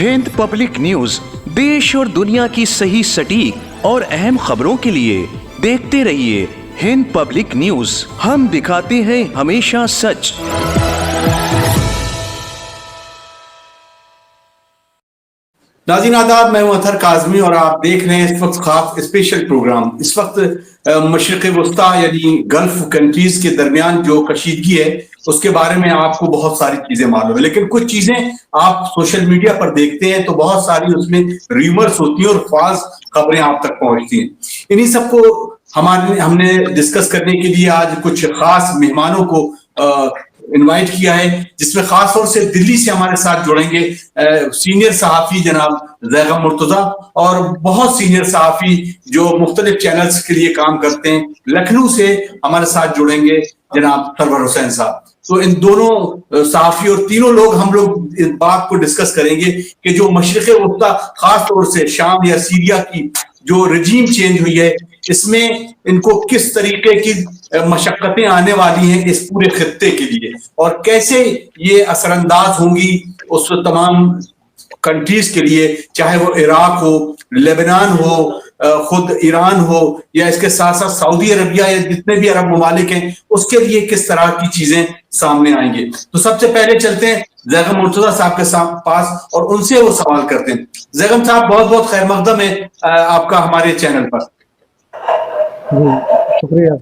Hind public news देश और दुनिया की सही सटीक और अहम खबरों के लिए देखते रहिए हिंद पब्लिक न्यूज। हम दिखाते हैं हमेशा सच। नाज़रीन आदाब, मैं हूं अतहर काज़मी और आप देख रहे हैं इस वक्त खास स्पेशल प्रोग्राम। इस वक्त मशरिक़ वस्ता यानी गल्फ कंट्रीज के दरमियान जो कशीदगी है उसके बारे में आपको बहुत सारी चीजें मालूम है, लेकिन कुछ चीजें आप सोशल मीडिया पर देखते हैं तो बहुत सारी उसमें र्यूमर्स होती हैं और फाल्स खबरें आप तक पहुंचती हैं। इन्हीं सबको हमने डिस्कस करने के लिए आज कुछ खास मेहमानों को इनवाइट किया है, जिसमें खास तौर से दिल्ली से हमारे साथ जुड़ेंगे सीनियर सहाफी जनाब ज़ैगम मुर्तजा और बहुत सीनियर सहाफी जो मुख्तलिफ चैनल्स के लिए काम करते हैं। लखनऊ से हमारे साथ जुड़ेंगे जनाब सरवर हुसैन साहब। तो इन दोनों सहाफी और तीनों लोग हम लोग इस बात को डिस्कस करेंगे कि जो मशरिक़ वस्ता खास तौर से शाम या सीरिया की जो रजीम चेंज हुई है इसमें इनको किस तरीके की मशक्कतें आने वाली हैं इस पूरे खित्ते के लिए और कैसे ये असरअंदाज होंगी उस तमाम कंट्रीज के लिए, चाहे वो इराक हो, लेबनान हो, खुद ईरान हो या इसके साथ साथ सऊदी अरबिया या जितने भी अरब ममालिक हैं उसके लिए किस तरह की चीजें सामने आएंगे। तो सबसे पहले चलते हैं ज़ैगम मुर्तजा साहब के पास और उनसे वो सवाल करते हैं। ज़ैगम साहब, बहुत बहुत खैर मकदम है आपका हमारे चैनल पर। शुक्रिया।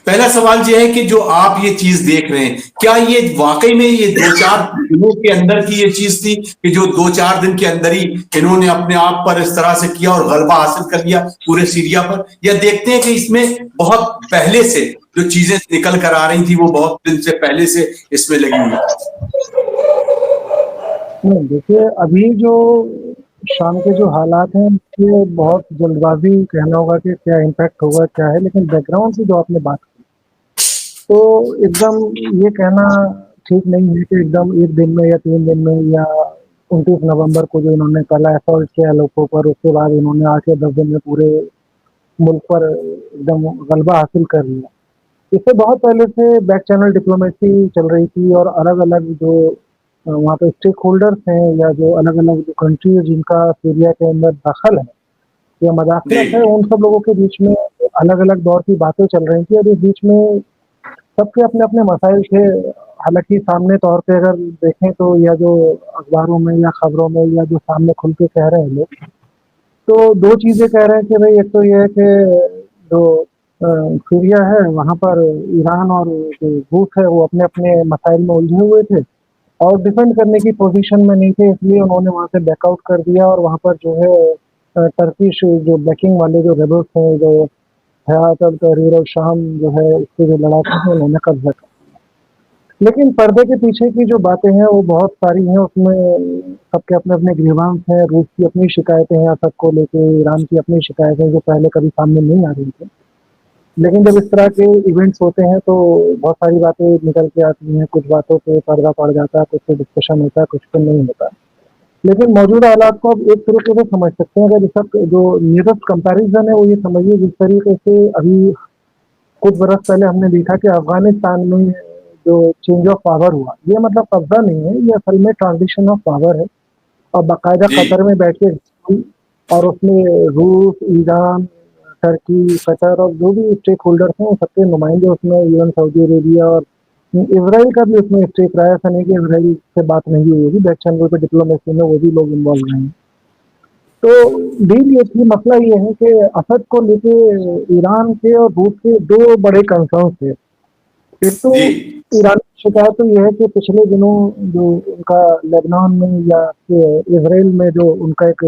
पहला सवाल यह है कि जो आप ये चीज देख रहे हैं, क्या ये वाकई में ये 2-4 दिनों के अंदर की ये चीज थी कि जो 2-4 दिन के अंदर ही इन्होंने अपने आप पर इस तरह से किया और गलबा हासिल कर लिया पूरे सीरिया पर, या देखते हैं कि इसमें बहुत पहले से जो चीजें निकल कर आ रही थी वो बहुत दिन से पहले से इसमें लगी हुई? देखिए, अभी जो शाम के जो हालात हैं ये बहुत जल्दबाजी कहना होगा कि क्या इम्पैक्ट होगा क्या है, लेकिन बैकग्राउंड की जो आपने बात की तो एकदम ये कहना ठीक नहीं है कि एकदम एक दिन में या 3 दिन में या 29 नवंबर को जो इन्होंने पहला असॉल्ट किया लोगों पर, उसके बाद इन्होंने 8 या 10 दिन में पूरे मुल्क पर एकदम गलबा हासिल कर लिया। इससे बहुत पहले से बैक चैनल डिप्लोमेसी चल रही थी और अलग अलग जो वहाँ पे स्टेक होल्डर्स हैं या जो अलग अलग जो कंट्री है जिनका सीरिया के अंदर दखल है या मदाखलत है, उन सब लोगों के बीच में अलग अलग दौर की बातें चल रही थी और इस बीच में सबके अपने अपने मसाइल थे। हालांकि सामने तौर पे अगर देखें तो या जो अखबारों में या खबरों में या जो सामने खुल के कह रहे हैं लोग, तो 2 चीज़ें कह रहे हैं कि भाई एक तो ये है कि जो सीरिया है वहाँ पर ईरान और जो रूस है वो अपने अपने मसाइल में उलझे हुए थे और डिफेंड करने की पोजीशन में नहीं थे, इसलिए उन्होंने वहाँ से बैकआउट कर दिया और वहाँ पर जो है टर्किश जो बैकिंग वाले जो रेबल्स हैं, जो हयात अल तहरीर और शाम जो है इसके जो लड़ाके हैं उन्होंने कब्जा कर। लेकिन पर्दे के पीछे की जो बातें हैं वो बहुत सारी हैं, उसमें सबके अपने अपने ग्रीवांस हैं। रूस की अपनी शिकायतें हैं असद को लेके, ईरान की अपनी शिकायतें जो पहले कभी सामने नहीं आ रही थी, लेकिन जब इस तरह के इवेंट्स होते हैं तो बहुत सारी बातें निकल के आती हैं। कुछ बातों पे पर्दा पड़ जाता है, कुछ पे डिस्कशन होता है, कुछ पे नहीं होता। लेकिन मौजूदा हालात को आप एक तरीके से समझ सकते हैं। अगर इसका जो नियरेस्ट कंपैरिजन है वो ये समझिए, जिस तरीके से अभी कुछ बरस पहले हमने देखा कि अफगानिस्तान में जो चेंज ऑफ पावर हुआ, ये मतलब कब्जा नहीं है, ये असल में ट्रांजिशन ऑफ पावर है और बाकायदा कतर में बैठ के और उसमें रूस, ईरान, टर्की, कतर और जो भी स्टेक होल्डर्स हैं सबके नुमाइंदे उसमें, इवन सऊदी अरेबिया और इजराइल का भी उसमें स्टेक रहा है। ऐसा नहीं कि इजराइल से बात नहीं हुई होगी, बैक चैनल पे डिप्लोमेसी में वो भी लोग इन्वॉल्व रहे हैं। तो डील ये थी, मसला ये है कि असद को लेके ईरान के और रूस के 2 बड़े कंसर्न थे। एक तो ईरान की शिकायत तो यह है कि पिछले दिनों जो उनका लेबनान में या इजराइल में जो उनका एक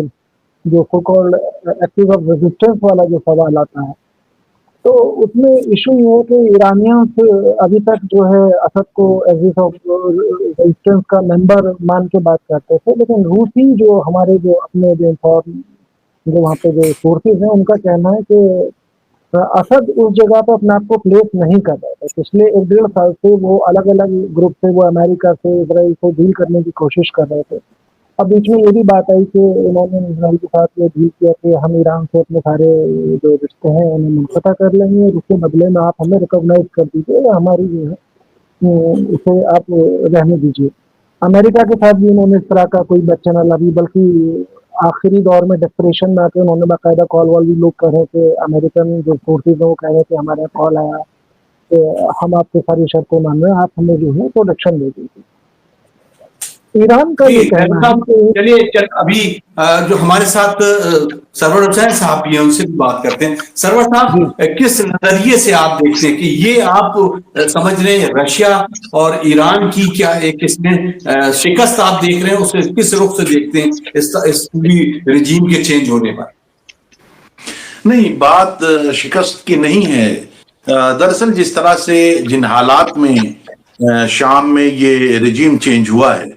जो so called active of resistance वाला जो सवाल आता है, तो उसमें इशू ये है कि ईरानियंस अभी तक जो है असद को एक्टिव ऑफ रेजिस्टेंस का मेंबर मान के बात करते थे, लेकिन रूसी जो हमारे जो अपने जो वहाँ पे जो सोर्सेज हैं उनका कहना है कि असद उस जगह पे अपने आप को प्लेस नहीं कर रहे थे। पिछले 1-1.5 साल से वो अलग अलग ग्रुप से, वो अमेरिका से, इजराइल से डील करने की कोशिश कर रहे थे। अब बीच में ये भी बात आई कि उन्होंने इजराइल के साथ ये डील किया कि हम ईरान से अपने सारे जो रिश्ते हैं उन्हें मुनक़ता कर लेंगे और उसके बदले में आप हमें रिकॉग्नाइज कर दीजिए या हमारी जो है उसे आप रहने दीजिए। अमेरिका के साथ भी उन्होंने इस तरह का कोई बच्चन अभी, बल्कि आखिरी दौर में डेस्परेशन में आके उन्होंने बाकायदा कॉल वॉल भी लोग कर रहे थे, अमेरिकन जो फोर्सेज है वो कह रहे थे हमारे यहाँ कॉल आया कि हम आपकी सारी शर्तें मान रहे हैं, आप हमें जो है प्रोटेक्शन दे दीजिए। ईरान का ये कहना है कि चलिए अभी जो हमारे साथ सरवर हुसैन साहब भी हैं, उनसे भी बात करते हैं। सरवर साहब, किस नजरिए से आप देखते हैं कि ये आप समझ रहे हैं रशिया और ईरान की क्या एक इसमें शिकस्त आप देख रहे हैं, उसे किस रुख से देखते हैं इस पूरी रिजीम के चेंज होने पर? नहीं, बात शिकस्त की नहीं है। दरअसल जिस तरह से जिन हालात में शाम में ये रिजीम चेंज हुआ है,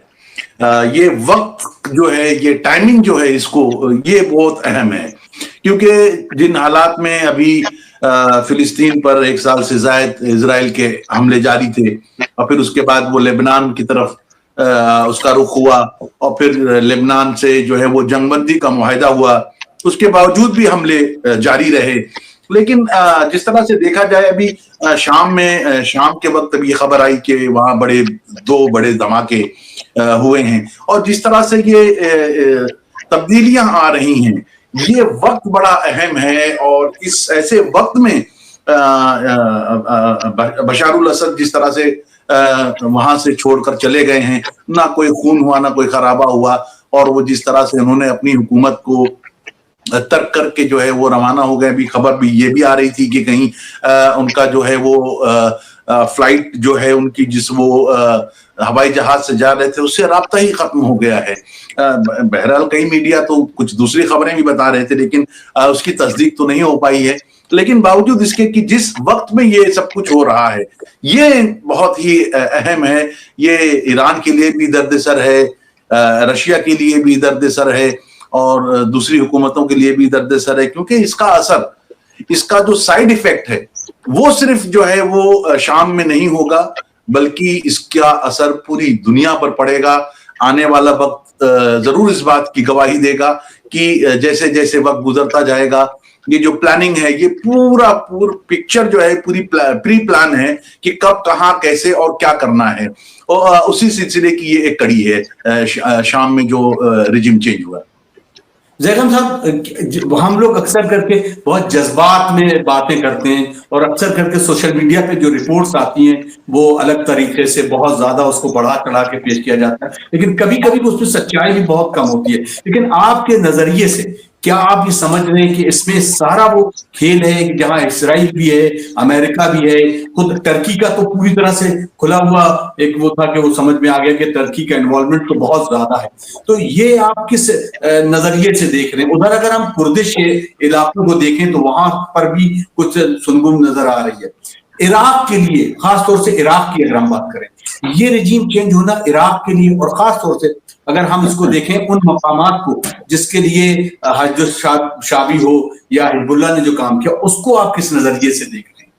ये वक्त जो है, ये टाइमिंग जो है, इसको ये बहुत अहम है, क्योंकि जिन हालात में अभी फिलिस्तीन पर 1 साल से ज्यादा इजराइल के हमले जारी थे, और फिर उसके बाद वो लेबनान की तरफ उसका रुख हुआ, और फिर लेबनान से जो है वो जंगबंदी का मुआहिदा हुआ, उसके बावजूद भी हमले जारी रहे। लेकिन जिस तरह से देखा जाए, अभी शाम के वक्त अभी खबर आई कि वहां दो बड़े धमाके हुए हैं, और जिस तरह से ये तब्दीलियां आ रही हैं, ये वक्त बड़ा अहम है। और इस ऐसे वक्त में बशारुल असद जिस तरह से वहां से छोड़कर चले गए हैं, ना कोई खून हुआ, ना कोई खराबा हुआ, और वो जिस तरह से उन्होंने अपनी हुकूमत को तर्क करके जो है वो रवाना हो गए। अभी खबर भी ये भी आ रही थी कि कहीं उनका जो है वो फ्लाइट जो है उनकी, जिस वो हवाई जहाज से जा रहे थे, उससे राब्ता ही खत्म हो गया है। बहरहाल कई मीडिया तो कुछ दूसरी खबरें भी बता रहे थे, लेकिन उसकी तस्दीक तो नहीं हो पाई है। लेकिन बावजूद इसके कि जिस वक्त में ये सब कुछ हो रहा है, ये बहुत ही अहम है। ये ईरान के लिए भी दर्द-ए-सर है, रशिया के लिए भी दर्द-ए-सर है, और दूसरी हुकूमतों के लिए भी दर्द-ए-सर है, क्योंकि इसका असर, इसका जो साइड इफेक्ट है, वो सिर्फ जो है वो शाम में नहीं होगा, बल्कि इसका असर पूरी दुनिया पर पड़ेगा। आने वाला वक्त जरूर इस बात की गवाही देगा कि जैसे जैसे वक्त गुजरता जाएगा, ये जो प्लानिंग है, ये पूरा पिक्चर जो है, पूरी प्री प्लान है कि कब, कहां, कैसे और क्या करना है। और उसी सिलसिले की ये एक कड़ी है शाम में जो रिजिम चेंज हुआ। जैगम साहब, हम लोग अक्सर करके बहुत जज्बात में बातें करते हैं, और अक्सर करके सोशल मीडिया पे जो रिपोर्ट्स आती हैं वो अलग तरीके से बहुत ज्यादा उसको बढ़ा चढ़ा के पेश किया जाता है, लेकिन कभी कभी उसमें सच्चाई भी बहुत कम होती है। लेकिन आपके नजरिए से क्या आप ये समझ रहे हैं कि इसमें सारा वो खेल है कि जहां इसराइल भी है, अमेरिका भी है, खुद टर्की का तो पूरी तरह से खुला हुआ एक वो था कि वो समझ में आ गया कि टर्की का इन्वॉल्वमेंट तो बहुत ज्यादा है। तो ये आप किस नजरिए से देख रहे हैं? उधर अगर हम कुर्दिश के इलाकों को देखें तो वहां पर भी कुछ सुनगुम नजर आ रही है। इराक के लिए, खासतौर से इराक की अगर हम बात करें, ये रिजीम चेंज होना इराक के लिए, और खासतौर से अगर हम इसको देखें उन मकामात को जिसके लिए हज शाबी हो या हिजबुल्लाह ने जो काम किया, उसको आप किस नजरिए से देख रहे हैं?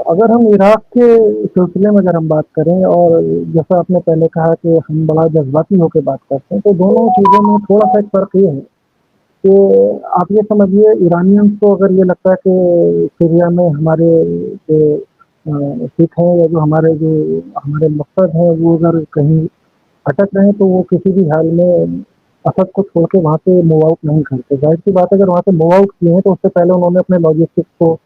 अगर हम इराक के सिलसिले में अगर हम बात करें, और जैसा आपने पहले कहा कि हम बड़ा जज्बाती होकर बात करते हैं, तो दोनों चीज़ों में थोड़ा सा एक फर्क ये है कि आप ये समझिए, ईरानियंस को अगर ये लगता है कि सीरिया में हमारे जो सिख हैं या जो हमारे मकसद हैं वो अगर कहीं अटक रहे हैं, तो वो किसी भी हाल में असद को छोड़ के वहाँ से मूव आउट नहीं करते। जाहिर सी बात है, अगर वहाँ से मूव आउट किए हैं तो उससे पहले उन्होंने अपने लॉजिस्टिक्स को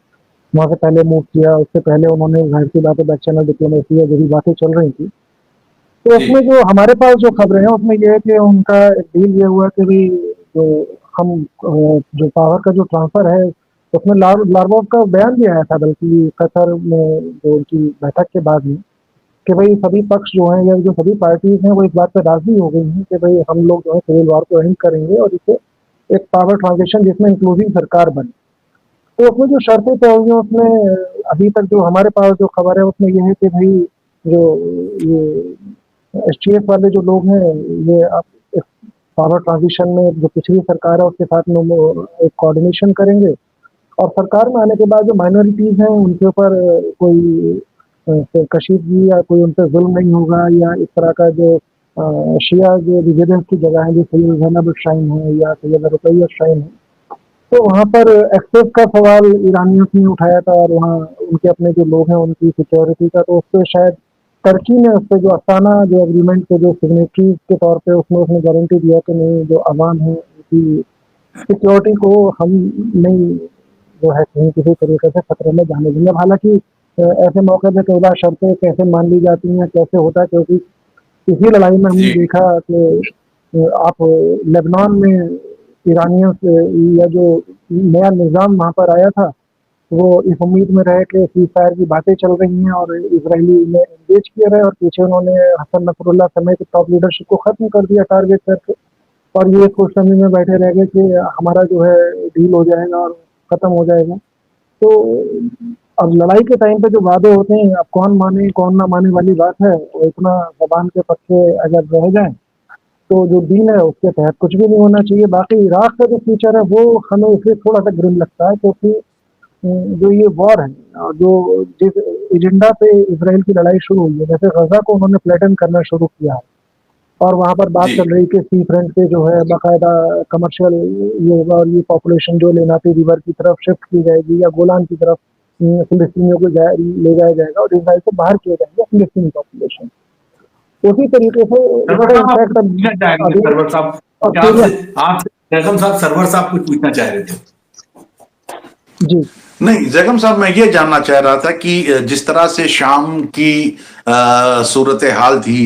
वहाँ से पहले मूव किया, उससे पहले उन्होंने जाहिर सी बात है बैक चैनल डिप्लोमेसी या जो भी बातें चल रही थी, तो उसमें जो हमारे पास जो खबरें हैं उसमें ये है कि उनका एक डील ये हुआ कि भी जो हम जो पावर का जो ट्रांसफर है, उसमें लार्वोव का बयान भी आया था, बल्कि कतर में जो उनकी बैठक के बाद में, कि भाई सभी पक्ष जो हैं या जो सभी पार्टीज हैं वो इस बात पर राजी हो गई हैं कि भाई हम लोग जो है सिविल वॉर को एंड करेंगे और इसे एक पावर ट्रांजिशन जिसमें इंक्लूसिव सरकार बने। तो उसमें जो शर्तें तय हुई हैं उसमें अभी तक जो हमारे पास जो खबर है उसमें ये है कि भाई जो ये STF वाले जो लोग हैं, ये अब इस पावर ट्रांजिशन में जो पिछली सरकार है उसके साथ में एक कोऑर्डिनेशन करेंगे, और सरकार में आने के बाद जो माइनॉरिटीज़ हैं उनके ऊपर कोई कशीदगी या कोई उन पे जुल्म नहीं होगा, या इस तरह का जो शिया जो रिजिडेंस की जगह है, जो सैयद ज़ैनब श्राइन है या सैयद रुकैया श्राइन है, तो वहाँ पर एक्सेस का सवाल ईरानियों ने उठाया था, और वहाँ उनके अपने जो लोग हैं उनकी सिक्योरिटी का, तो उस पर शायद टर्की ने उस पर जो अस्ताना जो एग्रीमेंट के जो सिग्नेटरीज के तौर पे उसमें उसने गारंटी दिया कि नहीं, जो अवाम है उनकी सिक्योरिटी को हम नहीं जो है कहीं किसी तरीके से खतरे में जाने देंगे। अब हालांकि ऐसे मौके पे कई बार शर्तें कैसे मान ली जाती हैं, कैसे होता है, क्योंकि इसी लड़ाई में हमने जी देखा कि आप लेबनान में ईरानियों से या जो नया निज़ाम वहाँ पर आया था, वो इस उम्मीद में रहे कि सीज़ फायर की बातें चल रही हैं और इजरायली ने एंगेज किए रहे, और पीछे उन्होंने हसन नसरुल्लाह समेत टॉप लीडरशिप को खत्म कर दिया टारगेट करके, और ये खुशफहमी में बैठे रह गए कि हमारा जो है डील हो जाएगा और खत्म हो जाएगा। तो अब लड़ाई के टाइम पे जो वादे होते हैं, अब कौन माने कौन ना माने वाली बात है, वो इतना जबान के पक्के अगर रह जाए तो जो डील है उसके तहत कुछ भी नहीं होना चाहिए। बाकी इराक का जो फ्यूचर है वो हमें इसलिए थोड़ा सा ग्रिम लगता है, क्योंकि जो ये वॉर है और जो जिस एजेंडा पे इसराइल की लड़ाई शुरू हुई है, जैसे गजा को उन्होंने फ्लैटन करना शुरू किया है, और वहाँ पर बात जी चल रही कि सी फ्रंट पे जो है बाकायदा कमर्शियल ये होगा और ये पॉपुलेशन जो लेनाती रिवर की तरफ शिफ्ट की जाएगी या गोलान की तरफ फिलिस्तीनियों को ले जाया जाएगा और इसराइल से बाहर किया जाएगा फिलिस्तीनी पॉपुलेशन। उसी तरीके से इसका इम्पैक्ट अभी सरवर साहब, ऑस्ट्रेलिया। आपसे जैकब साहब, सरवर साहब कुछ पूछना चाह रहे थे। जी नहीं जैकम साहब, मैं ये जानना चाह रहा था कि जिस तरह से शाम की सूरत हाल थी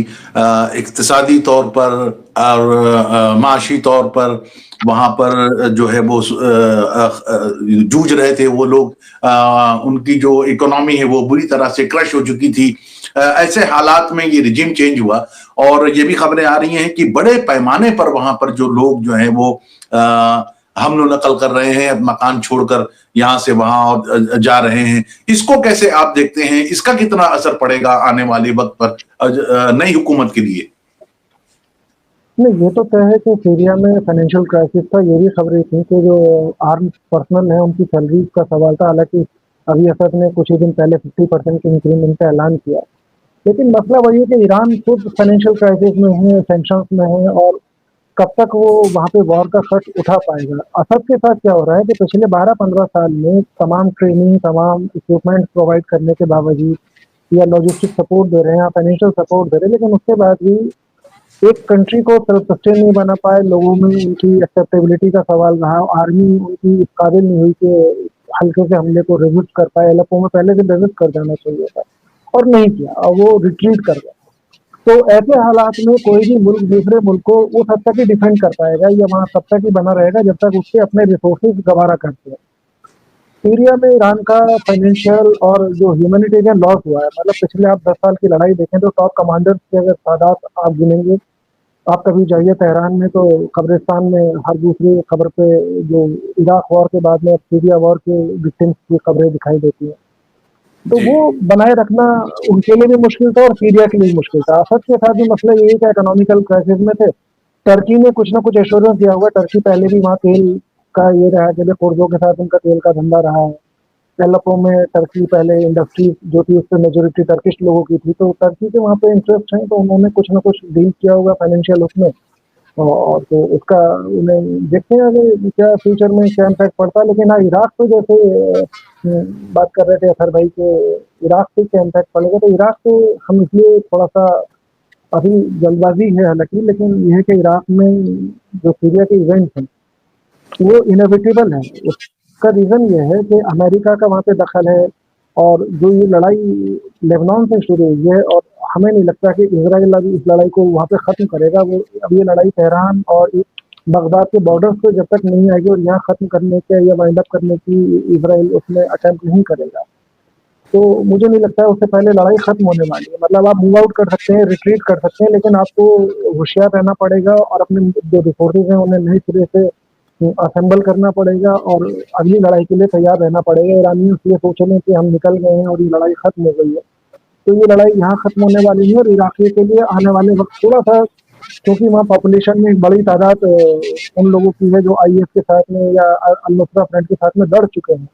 इक्तिसादी तौर पर और माशी तौर पर, वहां पर जो है वो जूझ रहे थे वो लोग, उनकी जो इकोनॉमी है वो बुरी तरह से क्रश हो चुकी थी। ऐसे हालात में ये रिजिम चेंज हुआ और ये भी खबरें आ रही हैं कि बड़े पैमाने पर वहां पर जो लोग जो हैं वो हमलो नकल कर रहे हैं, मकान छोड़कर यहाँ से वहां जा रहे हैं। इसको कैसे आप देखते हैं? इसका कितना असर पड़ेगा आने वाले वक्त पर नई हुकूमत के लिए? नहीं, ये तो तय है कि सीरिया में फाइनेंशियल क्राइसिस था। ये भी खबरें थी कि जो आर्म पर्सनल है उनकी सैलरी का सवाल था। हालांकि अभी असद ने कुछ ही दिन पहले 50% के इंक्रीमेंट का ऐलान किया, लेकिन मसला वही है कि ईरान खुद फाइनेंशियल क्राइसिस में है, सैंक्शंस में है, और कब तक वो वहाँ पे वॉर का खर्च उठा पाएगा। असद के साथ क्या हो रहा है कि पिछले 12-15 साल में तमाम ट्रेनिंग, तमाम इक्विपमेंट प्रोवाइड करने के बावजूद या लॉजिस्टिक सपोर्ट दे रहे हैं या फाइनेंशियल सपोर्ट दे रहे हैं, लेकिन उसके बाद भी एक कंट्री को सेल्फ सस्टेन नहीं बना पाए। लोगों में उनकी एक्सेप्टेबिलिटी का सवाल रहा, आर्मी उनकी इस काबिल नहीं हुई कि हल्के से हमले को रेजिस्ट कर पाए। एलेप्पो में पहले से रेजिस्ट कर जाना चाहिए था और नहीं किया, और वो रिट्रीट कर गया। तो ऐसे हालात में कोई भी मुल्क दूसरे मुल्क को उस हद तक ही डिफेंड कर पाएगा या वहाँ तब तक ही बना रहेगा जब तक उसके अपने रिसोर्सेज गवारा करते हैं। सीरिया में ईरान का फाइनेंशियल और जो ह्यूमैनिटेरियन लॉस हुआ है, मतलब पिछले आप 10 साल की लड़ाई देखें तो टॉप कमांडर्स के अगर तादाद आप गिनेंगे, आप कभी जाइए तेहरान में तो कब्रिस्तान में हर दूसरी खबर पे जो इराक वॉर के बाद में सीरिया वॉर के विक्टिम्स की खबरें दिखाई देती हैं। तो जी वो बनाए रखना उनके लिए भी मुश्किल था और सीरिया के लिए भी मुश्किल था। असद के साथ भी मसला यही था, इकोनॉमिकल क्राइसिस में थे। टर्की ने कुछ ना कुछ एश्योरेंस दिया हुआ। टर्की पहले भी वहाँ तेल का ये रहा कि कुर्दों के साथ उनका तेल का धंधा रहा है। एलेप्पो में टर्की पहले इंडस्ट्री जो थी उससे मेजोरिटी टर्किश लोगों की थी, तो टर्की के वहाँ पे इंटरेस्ट है, तो उन्होंने कुछ ना कुछ डील किया होगा फाइनेंशियल उसमें, और तो उसका उन्हें देखते हैं आगे क्या फ्यूचर में क्या इम्पैक्ट पड़ता है। लेकिन हाँ, इराक पे जैसे बात कर रहे थे अथर भाई के, इराक पे क्या इम्पैक्ट पड़ेगा, तो इराक पे हम इसलिए थोड़ा सा अभी जल्दबाजी है हालांकि, लेकिन यह है कि इराक में जो सीरिया के इवेंट्स हैं वो इनएविटेबल है। उसका रीज़न ये है कि अमेरिका का वहाँ पे दखल है, और जो ये लड़ाई लेबनान से शुरू हुई है, और हमें नहीं लगता कि इजराइल अभी इस लड़ाई को वहाँ पे ख़त्म करेगा। वो अब ये लड़ाई तेहरान और बगदाद के बॉर्डर्स पे जब तक नहीं आएगी और यहाँ ख़त्म करने के या वाइंड अप करने की इजराइल उसमें अटेम्प्ट नहीं करेगा, तो मुझे नहीं लगता है उससे पहले लड़ाई खत्म होने वाली है। मतलब आप मूव आउट कर सकते हैं, रिट्रीट कर सकते हैं, लेकिन आपको होशियार रहना पड़ेगा और अपने जो रिसोर्सेज हैं उन्हें नए सिरे से असेंबल करना पड़ेगा और अगली लड़ाई के लिए तैयार रहना पड़ेगा। ईरानी इसलिए सोच रहे हैं कि हम निकल गए हैं और ये लड़ाई खत्म हो गई है, तो ये लड़ाई यहाँ खत्म होने वाली नहीं है। और इराकी के लिए आने वाले वक्त थोड़ा सा, क्योंकि वहाँ पॉपुलेशन में एक बड़ी तादाद उन लोगों की है जो IS के साथ में या अल-नुसरा फ्रंट के साथ में लड़ चुके हैं,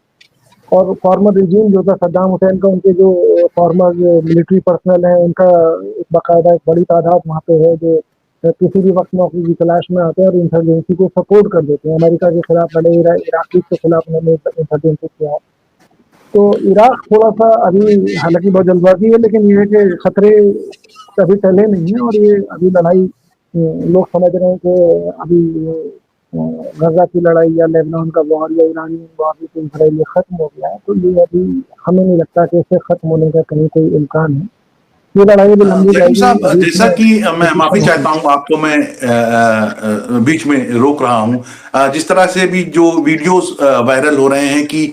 और फॉर्मर रिजीम जो था सद्दाम हुसैन का, उनके जो फॉर्मर मिलिट्री पर्सनल हैं उनका बाकायदा एक बड़ी तादाद वहाँ पे है जो किसी भी वक्त मौके की तलाश में आते हैं और इंसर्जेंसी को सपोर्ट कर देते हैं। अमेरिका के खिलाफ लड़े, इराक के खिलाफ उन्होंने इंसर्जेंसी किया है। तो इराक थोड़ा सा अभी हालांकि बहुत जल्दबाजी है, लेकिन ये है कि खतरे अभी टले नहीं है, और ये अभी लड़ाई लोग समझ रहे हैं कि अभी गजा की लड़ाई या लेबनान का वॉर या ईरानी वॉर भी इसराइल खत्म हो गया है। तो ये अभी हमें नहीं लगता कि इससे खत्म होने का कहीं कोई इम्कान है। ये लड़ाई अभी लंबी जहीम जाएगी। साहब, अभी जैसा कि मैं माफी चाहता हूं, आपको मैं बीच में रोक रहा हूं। जिस तरह से भी जो वीडियोस वायरल हो रहे हैं कि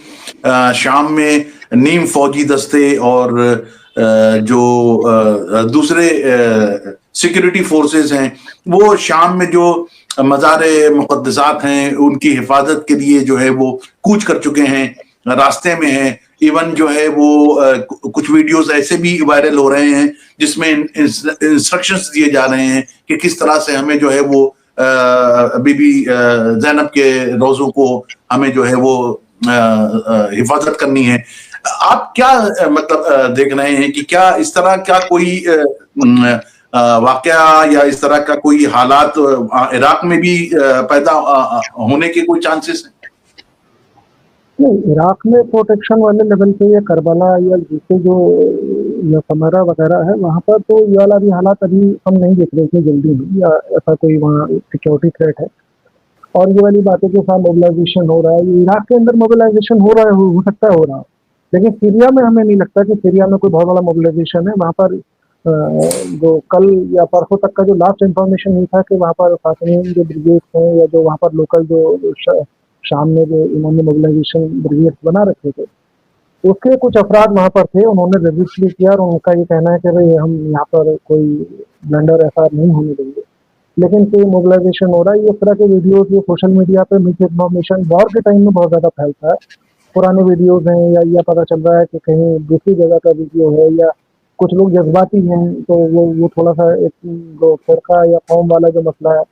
शाम में नीम फौजी दस्ते और जो दूसरे सिक्योरिटी फोर्सेस हैं, वो शाम में जो मज़ारे मुक़द्दसात हैं उनकी हिफाजत के लिए जो है वो कूच कर चुके हैं, रास्ते में हैं। इवन जो है वो कुछ वीडियोस ऐसे भी वायरल हो रहे हैं जिसमें इंस्ट्रक्शंस दिए जा रहे हैं कि किस तरह से हमें जो है वो बीबी ज़ैनब के रोज़ों को हमें जो है वो हिफाजत करनी है। आप क्या मतलब देख रहे हैं कि क्या इस तरह का कोई वाकया या इस तरह का कोई हालात इराक में भी पैदा होने के कोई चांसेस हैं? नहीं, इराक में प्रोटेक्शन वाले लेवल पे या करबला या दूसरे जो या समरा वगैरह है, वहाँ पर तो ये वाला भी हालात अभी हम नहीं देख रहे थे जल्दी में, या ऐसा कोई वहाँ सिक्योरिटी थ्रेट है। और ये वाली बातें के साथ मोबिलाइजेशन हो रहा है, ये इराक के अंदर मोबिलाइजेशन हो रहा है, हो सकता है हो रहा हो, लेकिन सीरिया में हमें नहीं लगता कि सीरिया में कोई बहुत बड़ा मोबिलाइजेशन है। वहाँ पर जो कल या परसों तक का जो लास्ट इंफॉर्मेशन ये था कि वहाँ पर फातमीन जो ब्रिगेड हैं या जो वहाँ पर लोकल जो शाम में जो इन्होंने मोबिलाइजेशन ब्रिगेड बना रखे थे, उसके कुछ अफराद वहाँ पर थे, उन्होंने रजिस्ट भी किया और उनका ये कहना है कि भाई हम यहाँ पर कोई ब्लंडर ऐसा नहीं होने देंगे। लेकिन कोई मोबिलाइजेशन हो रहा है, ये इस तरह के वीडियोस ये सोशल मीडिया पे मिस इन्फॉर्मेशन वॉर के टाइम में बहुत ज़्यादा फैलता है। पुराने वीडियोस हैं या यह पता चल रहा है कि कहीं दूसरी जगह का वीडियो है, या कुछ लोग जज्बाती हैं तो वो थोड़ा सा एक जो फिरका या कौम वाला जो मसला है।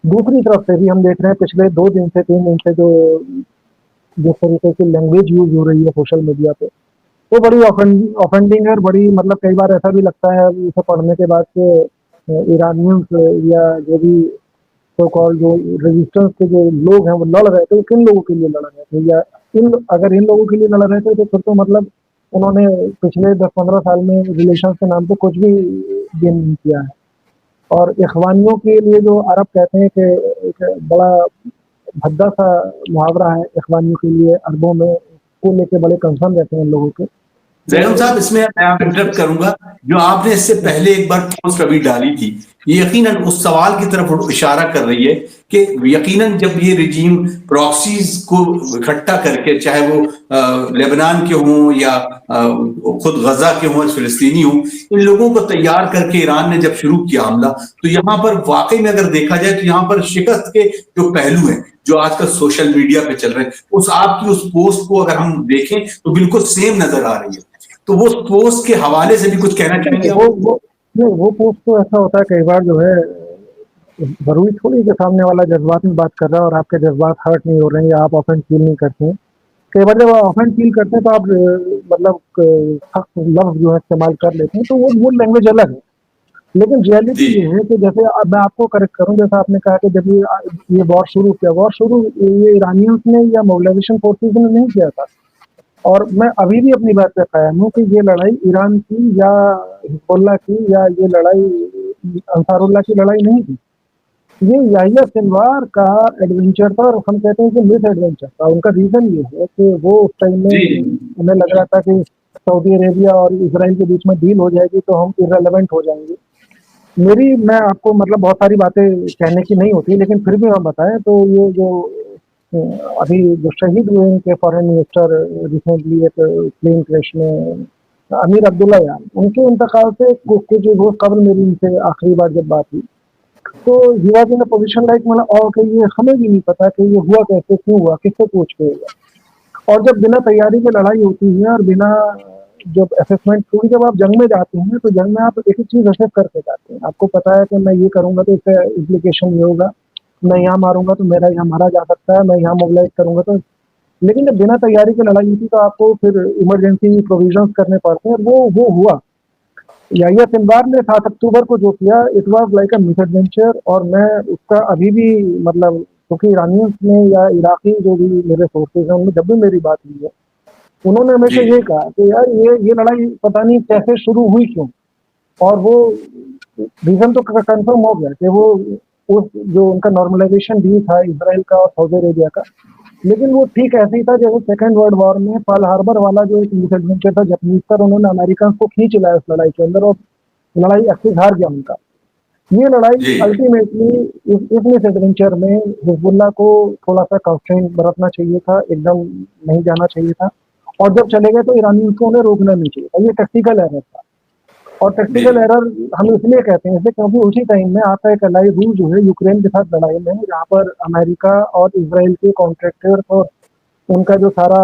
दूसरी तरफ से भी हम देख रहे हैं पिछले 2 दिन से 3 दिन से जो जिस तरीके की लैंग्वेज यूज हो रही है सोशल मीडिया पे, वो बड़ी ऑफेंडिंग है और बड़ी मतलब कई बार ऐसा भी लगता है इसे पढ़ने के बाद कि ईरानियंस या जो भी सो कॉल्ड जो रेजिस्टेंस के जो लोग हैं वो लड़ रहे थे, वो किन लोगों के लिए लड़ रहे थे, या अगर इन लोगों के लिए लड़ रहे थे तो फिर तो मतलब उन्होंने पिछले 10-15 साल में रिलेशन के नाम पे कुछ भी गेन नहीं किया है। और इखवानियों के लिए जो अरब कहते हैं कि एक बड़ा भद्दा सा मुहावरा है इखवानियों के लिए, अरबों में को लेके बड़े कंसर्न रहते हैं लोगों के। जैनब साहब, इसमें मैं आप इंटरप्ट करूंगा। जो आपने इससे पहले एक बार पोस्ट अभी डाली थी, ये यकीनन उस सवाल की तरफ इशारा कर रही है कि यकीनन जब ये रिजीम प्रॉक्सीज को इकट्ठा करके, चाहे वो लेबनान के हों या खुद गजा के हों, फिलिस्तीनी हों, इन लोगों को तैयार करके ईरान ने जब शुरू किया हमला, तो यहाँ पर वाकई में अगर देखा जाए तो यहाँ पर शिकस्त के जो पहलू हैं जो आजकल सोशल मीडिया पे चल रहे हैं, उस आपकी उस पोस्ट को अगर हम देखें तो बिल्कुल सेम नजर आ रही है। तो वो पोस्ट के हवाले से भी कुछ कहना चाहेंगे? वो पोस्ट तो ऐसा होता है कई बार जो है, जरूरी थोड़ी के सामने वाला जज्बात में बात कर रहा है और आपके जज्बात हर्ट नहीं हो रहे हैं या आप ऑफेंस फील नहीं करते हैं। कई बार जब आप ऑफेंस फील करते हैं तो आप मतलब सख्त लफ्ज जो है इस्तेमाल कर लेते हैं, तो वो लैंग्वेज अलग है। लेकिन रियलिटी ये है कि जैसे अब मैं आपको करेक्ट करूं, जैसा आपने कहा कि जब ये वॉर शुरू किया, वॉर शुरू ये ईरानियंस ने या मोबिलाइजेशन फोर्सेज ने नहीं किया था। और मैं अभी भी अपनी बात पे कायम हूँ कि ये लड़ाई ईरान की या हिजबुल्लाह की या ये लड़ाई अंसारुल्लाह की लड़ाई नहीं थी। ये याहिया सिनवार का एडवेंचर था, और हम कहते हैं कि मिस एडवेंचर था। उनका रीजन ये है कि वो उस टाइम में उन्हें लग रहा था कि सऊदी अरेबिया और इसराइल के बीच में डील हो जाएगी तो हम इररेलेवेंट हो जाएंगे। मैं आपको मतलब बहुत सारी बातें कहने की नहीं होती, लेकिन फिर भी हम बताएं तो ये जो अभी जो शहीद हुए इनके फॉरेन मिनिस्टर रिसेंटली एक प्लेन क्रैश में, अमीर अब्दुल्ला यार, उनके इंतकाल से कुछ रोज कबल मेरी उनसे आखिरी बार जब बात हुई तो he was in a position like मतलब और कि ये हमें भी नहीं पता कि ये हुआ कैसे, क्यों हुआ, किससे पूछ के हुआ। और जब बिना तैयारी के लड़ाई होती है और बिना जब असेसमेंट, क्योंकि जब आप जंग में जाते हैं तो जंग में आप एक एक चीज असेस करके जाते हैं। आपको पता है कि मैं ये करूंगा तो इससे इम्प्लीकेशन ये होगा, मैं यहाँ मारूंगा तो मेरा यहाँ मारा जा सकता है, मैं यहाँ मोबिलाइज करूंगा तो। लेकिन जब बिना तैयारी के लड़ाई होती तो आपको फिर इमरजेंसी प्रोविजंस करने पड़ते हैं। वो हुआ। याहिया सिनवार ने 7 अक्टूबर को जो किया, it was like a miss adventure. और मैं उसका अभी भी मतलब, क्योंकि ईरानियंस में या इराकी जो भी मेरे सोर्सेज हैं उनमें जब भी मेरी बात हुई है उन्होंने हमेशा जी। ये कहा कि यार ये लड़ाई पता नहीं कैसे शुरू हुई क्यों, और वो रीजन तो कंफर्म हो गया कि वो उस जो उनका नॉर्मलाइजेशन डील था इजराइल का और सऊदी अरेबिया का, लेकिन वो ठीक ऐसे ही था जैसे सेकेंड वर्ल्ड वॉर में पर्ल हार्बर वाला जो एक मिसएडवेंचर था जापानीज पर, उन्होंने अमेरिकन को खींच लाया उस लड़ाई के अंदर और लड़ाई एक्सिस हार गया उनका। ये लड़ाई जी। अल्टीमेटली इस मिसएडवेंचर में हिजबुल्लाह को थोड़ा सा कंस्ट्रेंट बरतना चाहिए था, एकदम नहीं जाना चाहिए था, और जब चले गए तो ईरानियों को उन्हें रोकना नहीं चाहिए था। ये टैक्टिकल एरर था, और टैक्टिकल एरर हम इसलिए कहते हैं इसे क्योंकि उसी टाइम में आपका एक अलाई रूस जो है यूक्रेन के साथ लड़ाई में, जहाँ पर अमेरिका और इसराइल के कॉन्ट्रैक्टर्स और उनका जो सारा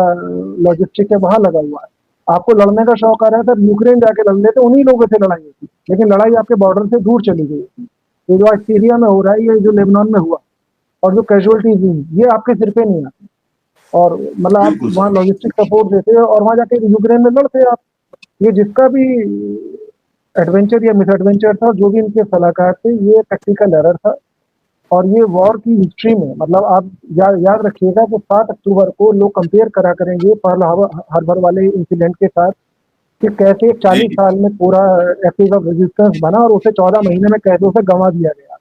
लॉजिस्टिक है वहां लगा हुआ है। आपको लड़ने का शौक आ रहा है तब यूक्रेन जाके लड़ लेते, उन्हीं लोगों से लड़ाई होती, लेकिन लड़ाई आपके बॉर्डर से दूर चली गई थी। ये जो आज सीरिया में हो रहा है, ये जो लेबनान में हुआ, और जो कैजुअलिटीज हुई, ये आपके सिर पे नहीं आती, और मतलब आप बिल्कुल वहाँ सर। लॉजिस्टिक सपोर्ट देते हो और वहां जाके यूक्रेन में लड़ते आप। ये जिसका भी एडवेंचर या मिस एडवेंचर था, जो भी इनके सलाहकार थे, ये टैक्टिकल एरर था। और ये वॉर की हिस्ट्री में मतलब आप याद रखिएगा कि 7 अक्टूबर को लोग कंपेयर करा करेंगे पर्ल हार्बर वाले इंसिडेंट के साथ कि कैसे 40 जी। साल में पूरा एक्सिस ऑफ रेजिस्टेंस बना और उसे 14 महीने में कैसे उसे गंवा दिया गया।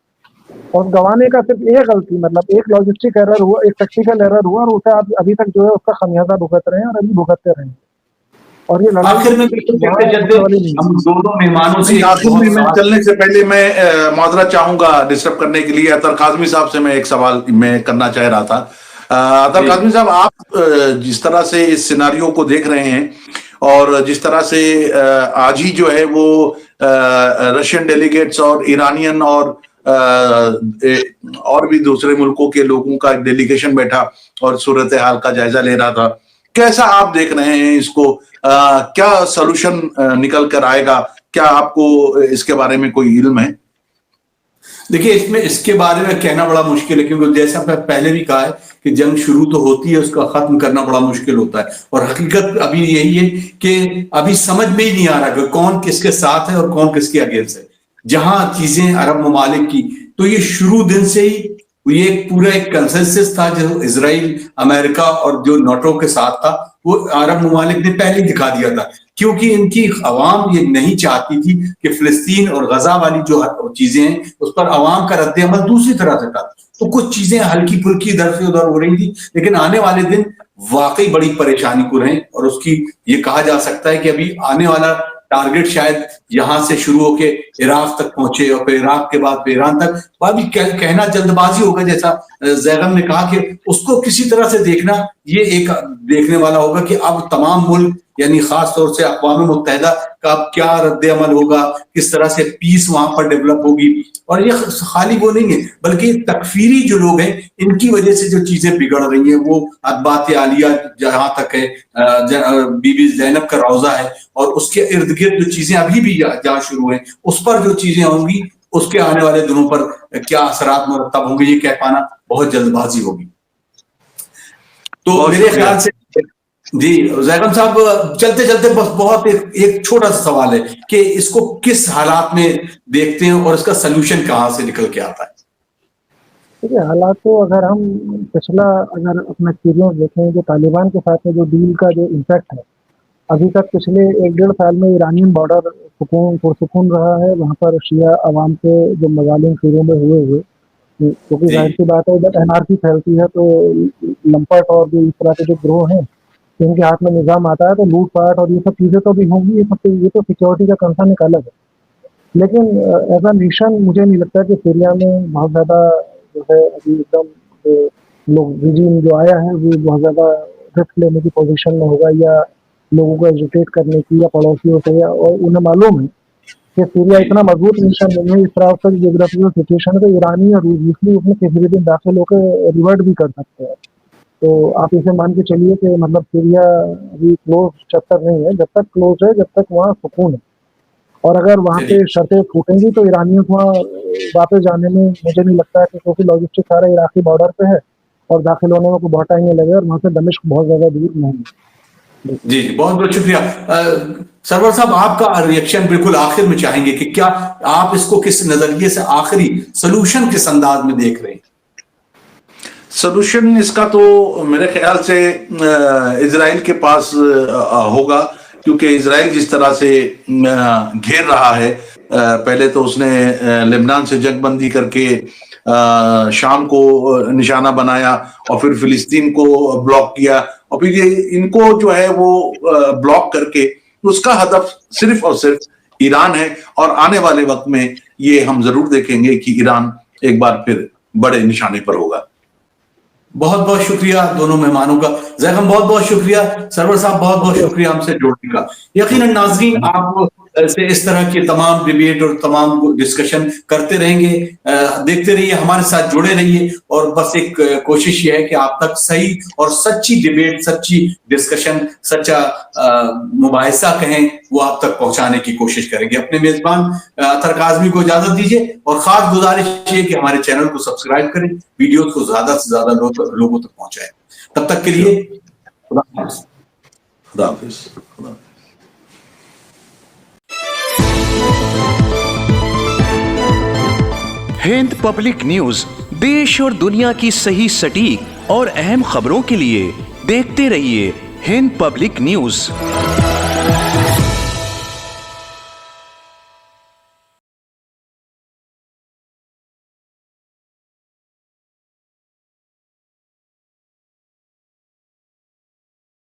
और गंवाने का सिर्फ एक गलती, मतलब एक लॉजिस्टिक एरर हुआ, एक टेक्निकल एरर हुआ, और उसे आप अभी तक जो है उसका खमियाजा भुगत रहे हैं और अभी भुगतते रहेंगे। और ये लड़ाई आखिर में बिल्कुल वहाँ चलते रुकने वाली चलते नहीं हम है। दोनों मेहमानों से आखिर बहुत में मैं सवाल- चलने से पहले मैं माजरा चाहूंगा डिस्टर्ब करने के लिए। अतर काजमी साहब से मैं एक सवाल मैं करना चाह रहा था। अतर जी। काजमी साहब, आप जिस तरह से इस सिनारियो को देख रहे हैं और जिस तरह से आज ही जो है वो रशियन डेलीगेट्स और ईरानियन और भी दूसरे मुल्कों के लोगों का एक डेलीगेशन बैठा और सूरत हाल का जायजा ले रहा था, कैसा आप देख रहे हैं इसको? क्या सॉल्यूशन निकल कर आएगा? क्या आपको इसके बारे में कोई इल्म है? देखिए, इसमें इसके बारे में कहना बड़ा मुश्किल है, क्योंकि जैसा मैं पहले भी कहा है कि जंग शुरू तो होती है, उसका खत्म करना बड़ा मुश्किल होता है। और हकीकत अभी यही है कि अभी समझ में ही नहीं आ रहा कि कौन किसके साथ है और कौन किसके अगेंस्ट है। जहां चीजें अरब ममालिक की, तो ये शुरू दिन से ही ये पूरा एक कंसेंसस था जो इजराइल, अमेरिका और जो नाटो के साथ था, वो अरब ममालिक ने पहले ही दिखा दिया था, क्योंकि इनकी अवाम ये नहीं चाहती थी कि फिलिस्तीन और गजा वाली जो चीजें हैं उस पर अवाम का रद्द अमल दूसरी तरह से था। तो कुछ चीजें हल्की फुल्की इधर से उधर हो रही थी, लेकिन आने वाले दिन वाकई बड़ी परेशानी को रहे, और उसकी ये कहा जा सकता है कि अभी आने वाला टारगेट शायद यहां से शुरू होके इराक तक पहुंचे और फिर इराक के बाद फिर ईरान तक। अभी कहना जल्दबाजी होगा, जैसा जैगम ने कहा कि उसको किसी तरह से देखना, ये एक देखने वाला होगा कि अब तमाम मुल्क यानी खास तौर से अक़वाम मुत्तहिदा का क्या रद्द अमल होगा, किस तरह से पीस वहां पर डेवलप होगी। और ये खाली वो नहीं है, बल्कि तकफीरी जो लोग हैं इनकी वजह से जो चीजें बिगड़ रही हैं, वो अतबात आलिया जहां तक है, बीबी जैनब का रौजा है, और उसके इर्द गिर्द जो चीजें अभी भी जहां शुरू हैं, उस पर जो चीजें होंगी, उसके आने वाले दिनों पर क्या असरात मुरतब होंगे, ये कह पाना बहुत जल्दबाजी होगी। तो मेरे ख्याल से जी जैगम साहब, चलते चलते बस बहुत एक छोटा सा सवाल है कि इसको किस हालात में देखते हैं और इसका सलूशन कहाँ से निकल के आता है? देखिए, हालात तो अगर हम अगर अपना एक्सपीरियंस देखें, जो तालिबान के साथ में जो डील का जो इम्पैक्ट है, अभी तक पिछले 1-1.5 साल में ईरानियन बॉर्डर पुरसुकून रहा है। वहाँ पर शिया अवाम के जो मजालिम शुरू में हुए क्योंकि जाहिर सी बात है जब एनआरसी फैलती है तो लंपट और जो इस तरह के जो ग्रोह हैं इनके हाथ में निजाम आता है, तो लूटपाट और ये सब चीज़ें तो भी होंगी। ये तो सिक्योरिटी का कंसर्न एक अलग है। लेकिन एज अ नेशन मुझे नहीं लगता कि सीरिया में बहुत ज़्यादा जो है अभी एकदम लोग रिजीम जो आया है वो बहुत ज़्यादा रिस्क लेने की पोजीशन में होगा, या लोगों को एजुकेट करने की, या पड़ोसियों से, या और उन्हें मालूम है कि सीरिया इतना मजबूत नेशन नहीं है। इस तरह से जियोग्राफिकल सिचुएशन है तो ईरानी और रूसी उसमें किसी भी दिन दाखिल होकर रिवर्ट भी कर सकते हैं। तो आप इसे मान के चलिए कि मतलब सीरिया अभी क्लोज चैप्टर नहीं है। जब तक क्लोज है, जब तक वहाँ सुकून है। और अगर वहाँ पे शर्तें फूटेंगी तो ईरानियों को वहाँ वापस जाने में मुझे नहीं लगता है, क्योंकि लॉजिस्टिक सारा इराकी बॉर्डर पे है और दाखिल होने में कोई बहुत टाइम नहीं लगेगा, और वहाँ से दमिश्क बहुत ज्यादा दूर नहीं है। जी बहुत बहुत शुक्रिया। सरवर साहब, आपका रिएक्शन बिल्कुल आखिर में चाहेंगे कि क्या आप इसको किस नजरिए से आखिरी सोल्यूशन किस अंदाज में देख रहे हैं? सोल्यूशन इसका तो मेरे ख्याल से इजराइल के पास होगा, क्योंकि इजराइल जिस तरह से घेर रहा है, पहले तो उसने लेबनान से जंगबंदी करके शाम को निशाना बनाया और फिर फिलिस्तीन को ब्लॉक किया, और फिर ये इनको जो है वो ब्लॉक करके उसका हदफ सिर्फ और सिर्फ ईरान है। और आने वाले वक्त में ये हम जरूर देखेंगे कि ईरान एक बार फिर बड़े निशाने पर होगा। बहुत बहुत शुक्रिया दोनों मेहमानों का। जैगम बहुत बहुत शुक्रिया, सरवर साहब बहुत बहुत शुक्रिया हमसे जुड़ने का। यकीनन नाज़रीन आप से इस तरह के तमाम डिबेट और तमाम डिस्कशन करते रहेंगे, देखते रहिए, हमारे साथ जुड़े रहिए, और बस एक कोशिश ये है कि आप तक सही और सच्ची डिबेट, सच्ची डिस्कशन, सच्चा मुबाहिसा कहें, वो आप तक पहुंचाने की कोशिश करेंगे। अपने मेजबान अतहर काज़मी को इजाजत दीजिए, और खास गुजारिश है कि हमारे चैनल को सब्सक्राइब करें, वीडियोस को ज्यादा से ज्यादा लोगों तक पहुंचाएं। तब तक के लिए खुदा हाफिज़। खुदा हाफिज़। हिंद पब्लिक न्यूज, देश और दुनिया की सही, सटीक और अहम खबरों के लिए देखते रहिए हिंद पब्लिक न्यूज।